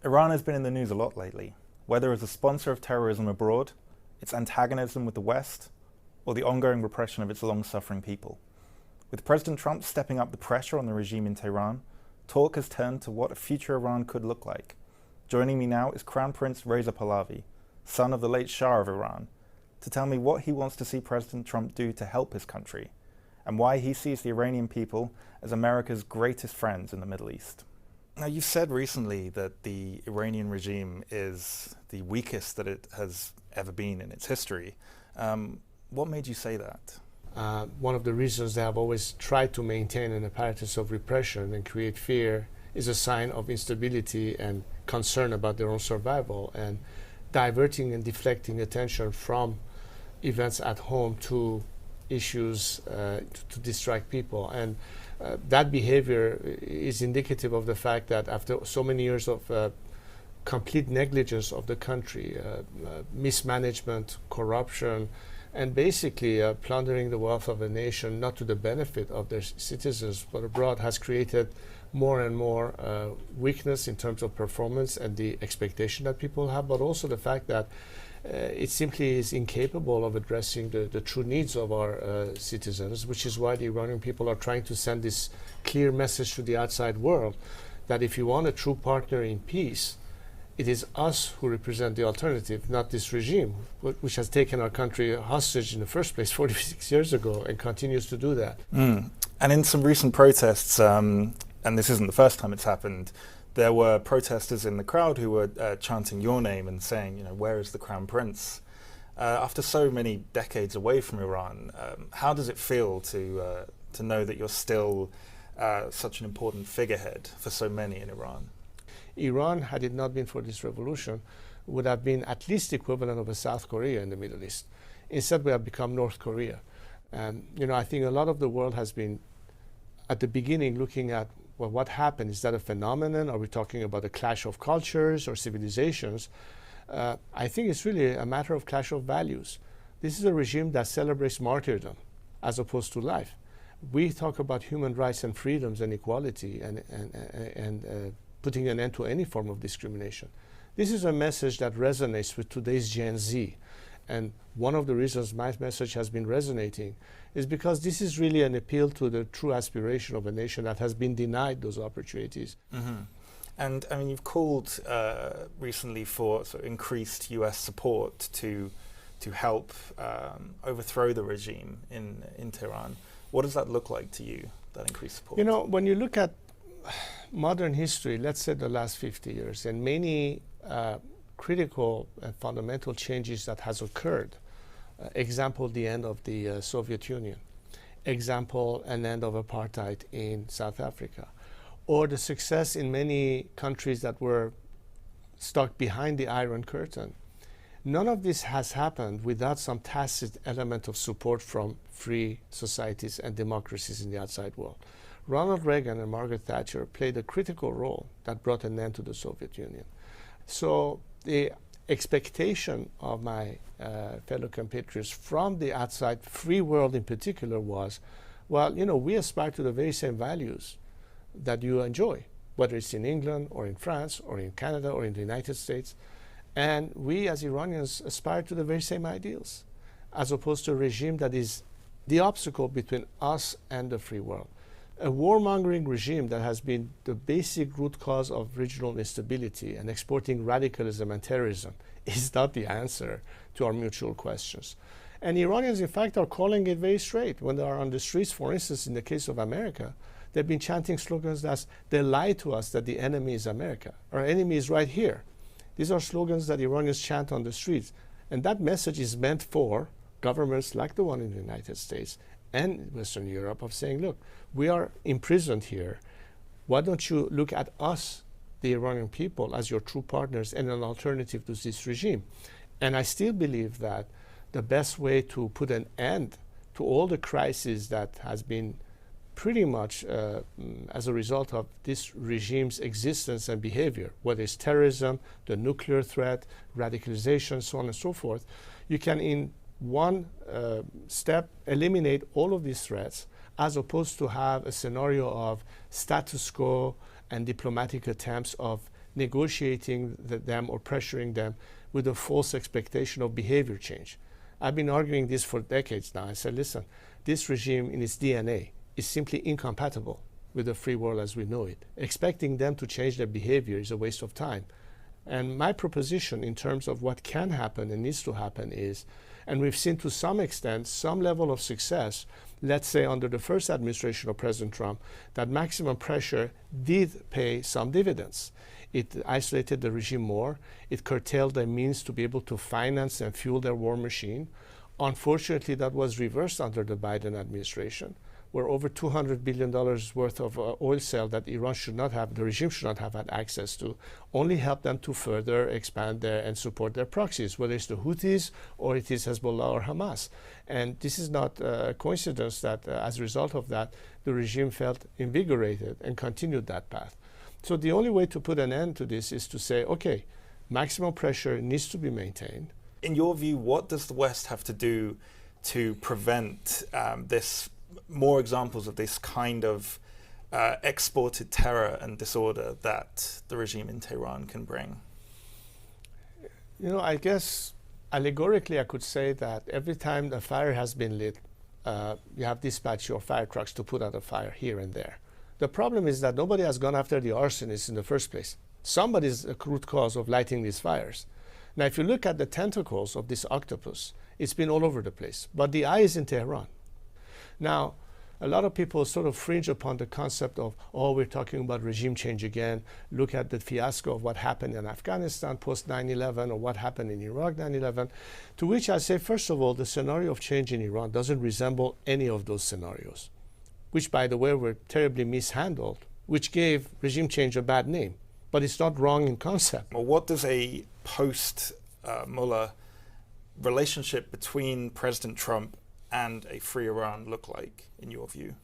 Iran has been in the news a lot lately, whether as a sponsor of terrorism abroad, its antagonism with the West, or the ongoing repression of its long-suffering people. With President Trump stepping up the pressure on the regime in Tehran, talk has turned to what a future Iran could look like. Joining me now is Crown Prince Reza Pahlavi, son of the late Shah of Iran, to tell me what he wants to see President Trump do to help his country, and why he sees the Iranian people as America's greatest friends in the Middle East. Now, you've said recently that the Iranian regime is the weakest that it has ever been in its history. What made you say that? One of the reasons they have always tried to maintain an apparatus of repression and create fear is a sign of instability and concern about their own survival, and diverting and deflecting attention from events at home to issues to distract people. And that behavior is indicative of the fact that after so many years of complete negligence of the country, mismanagement, corruption, and basically plundering the wealth of a nation, not to the benefit of their citizens, but abroad, has created more and more weakness in terms of performance and the expectation that people have, but also the fact that it simply is incapable of addressing the true needs of our citizens, which is why the Iranian people are trying to send this clear message to the outside world that if you want a true partner in peace, it is us who represent the alternative, not this regime, which has taken our country hostage in the first place 46 years ago and continues to do that. And in some recent protests, and this isn't the first time it's happened, there were protesters in the crowd who were chanting your name and saying, you know, where is the Crown Prince? After so many decades away from Iran, how does it feel to know that you're still such an important figurehead for so many in Iran? Iran, had it not been for this revolution, would have been at least equivalent of a South Korea in the Middle East. Instead, we have become North Korea. And, you know, I think a lot of the world has been, at the beginning, looking at, well, what happened? Is that a phenomenon? Are we talking about a clash of cultures or civilizations? I think it's really a matter of clash of values. This is a regime that celebrates martyrdom as opposed to life. We talk about human rights and freedoms and equality and putting an end to any form of discrimination. This is a message that resonates with today's Gen Z. And one of the reasons my message has been resonating is because this is really an appeal to the true aspiration of a nation that has been denied those opportunities. Mm-hmm. And I mean, you've called recently for sort of increased US support to help overthrow the regime in Tehran. What does that look like to you, that increased support? You know, when you look at modern history, let's say the last 50 years, and many critical and fundamental changes that has occurred. Example, the end of the Soviet Union. Example, an end of apartheid in South Africa. Or the success in many countries that were stuck behind the Iron Curtain. None of this has happened without some tacit element of support from free societies and democracies in the outside world. Ronald Reagan and Margaret Thatcher played a critical role that brought an end to the Soviet Union. So the expectation of my fellow compatriots from the outside free world in particular was, well, you know, we aspire to the very same values that you enjoy, whether it's in England or in France or in Canada or in the United States. And we as Iranians aspire to the very same ideals, as opposed to a regime that is the obstacle between us and the free world. A warmongering regime that has been the basic root cause of regional instability and exporting radicalism and terrorism is not the answer to our mutual questions. And Iranians, in fact, are calling it very straight. When they are on the streets, for instance, in the case of America, they've been chanting slogans that they lie to us that the enemy is America. Our enemy is right here. These are slogans that Iranians chant on the streets. And that message is meant for governments like the one in the United States and Western Europe of saying, look, we are imprisoned here. Why don't you look at us, the Iranian people, as your true partners and an alternative to this regime? And I still believe that the best way to put an end to all the crises that has been pretty much as a result of this regime's existence and behavior, whether it's terrorism, the nuclear threat, radicalization, so on and so forth, you can in one step eliminate all of these threats, as opposed to have a scenario of status quo and diplomatic attempts of negotiating them or pressuring them with a false expectation of behavior change. I've been arguing this for decades now. I said, listen, this regime in its DNA is simply incompatible with the free world as we know it. Expecting them to change their behavior is a waste of time. And my proposition in terms of what can happen and needs to happen is, and we've seen to some extent some level of success, let's say under the first administration of President Trump, that maximum pressure did pay some dividends. It isolated the regime more. It curtailed their means to be able to finance and fuel their war machine. Unfortunately, that was reversed under the Biden administration, where over $200 billion worth of oil sale that Iran should not have, the regime should not have had access to, only helped them to further expand and support their proxies, whether it's the Houthis or it is Hezbollah or Hamas. And this is not a coincidence that as a result of that, the regime felt invigorated and continued that path. So the only way to put an end to this is to say, okay, maximum pressure needs to be maintained. In your view, what does the West have to do to prevent more examples of this kind of exported terror and disorder that the regime in Tehran can bring? You know, I guess allegorically I could say that every time a fire has been lit, you have dispatched your fire trucks to put out a fire here and there. The problem is that nobody has gone after the arsonists in the first place. Somebody's the root cause of lighting these fires. Now, if you look at the tentacles of this octopus, it's been all over the place, but the eye is in Tehran. Now, a lot of people sort of fringe upon the concept of, oh, we're talking about regime change again. Look at the fiasco of what happened in Afghanistan post 9/11 or what happened in Iraq 9/11. To which I say, first of all, the scenario of change in Iran doesn't resemble any of those scenarios, which, by the way, were terribly mishandled, which gave regime change a bad name. But it's not wrong in concept. Well, what does a post-Mullah relationship between President Trump and a free Iran look like, in your view?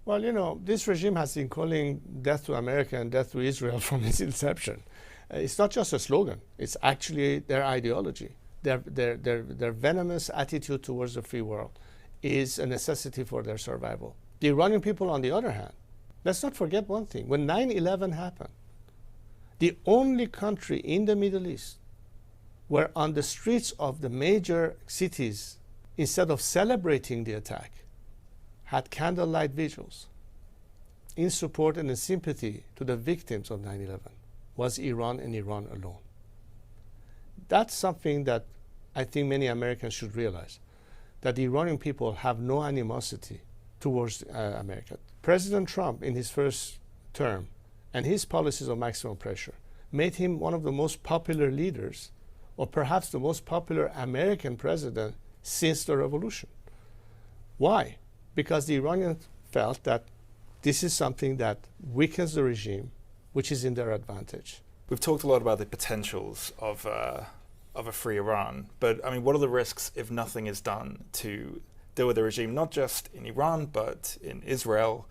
Well, you know, this regime has been calling death to America and death to Israel from its inception. It's not just a slogan. It's actually their ideology. Their venomous attitude towards the free world is a necessity for their survival. The Iranian people, on the other hand, let's not forget one thing. When 9/11 happened, the only country in the Middle East where on the streets of the major cities, instead of celebrating the attack, had candlelight vigils in support and in sympathy to the victims of 9/11 was Iran and Iran alone. That's something that I think many Americans should realize, that the Iranian people have no animosity towards America. President Trump, in his first term, and his policies of maximum pressure made him one of the most popular leaders, or perhaps the most popular American president since the revolution. Why? Because the Iranians felt that this is something that weakens the regime, which is in their advantage. We've talked a lot about the potentials of a free Iran, but I mean, what are the risks if nothing is done to deal with the regime, not just in Iran, but in Israel,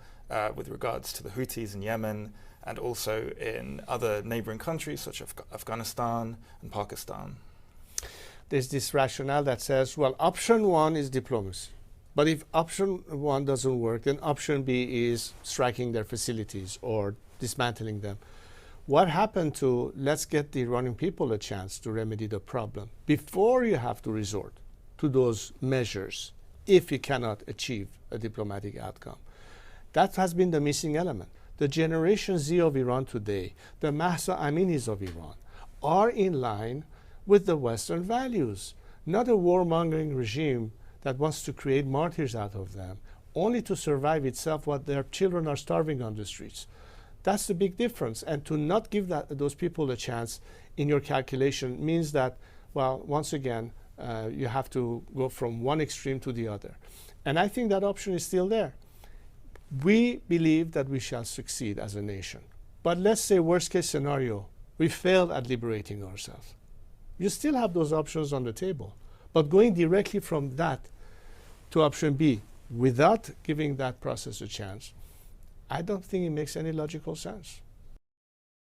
with regards to the Houthis in Yemen, and also in other neighboring countries such as Afghanistan and Pakistan? There's this rationale that says, well, option one is diplomacy. But if option one doesn't work, then option B is striking their facilities or dismantling them. What happened to let's get the Iranian people a chance to remedy the problem before you have to resort to those measures if you cannot achieve a diplomatic outcome? That has been the missing element. The Generation Z of Iran today, the Mahsa Aminis of Iran, are in line with the Western values, not a warmongering regime that wants to create martyrs out of them, only to survive itself while their children are starving on the streets. That's the big difference. And to not give those people a chance in your calculation means that, well, once again, you have to go from one extreme to the other. And I think that option is still there. We believe that we shall succeed as a nation. But let's say worst case scenario, we failed at liberating ourselves. You still have those options on the table. But going directly from that to option B without giving that process a chance, I don't think it makes any logical sense.